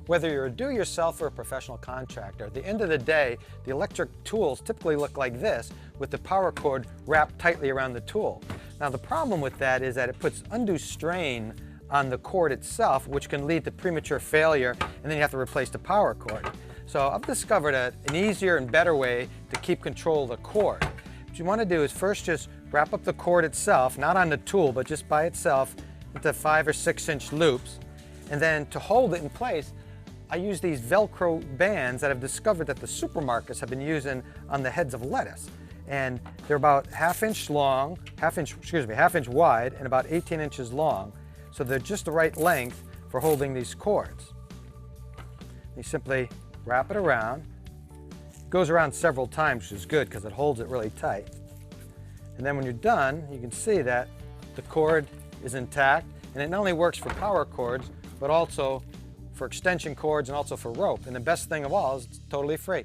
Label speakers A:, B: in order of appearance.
A: Whether you're a do-yourself or a professional contractor, at the end of the day, the electric tools typically look like this, with the power cord wrapped tightly around the tool. Now the problem with that is that it puts undue strain on the cord itself, which can lead to premature failure, and then you have to replace the power cord. So I've discovered an easier and better way to keep control of the cord. What you want to do is first just wrap up the cord itself, not on the tool, but just by itself, into 5 or 6 inch loops. And then to hold it in place, I use these Velcro bands that I've discovered that the supermarkets have been using on the heads of lettuce. And they're about half inch wide and about 18 inches long. So they're just the right length for holding these cords. You simply wrap it around. It goes around several times, which is good because it holds it really tight. And then when you're done, you can see that the cord is intact, and it not only works for power cords, but also for extension cords and also for rope. And the best thing of all is it's totally free.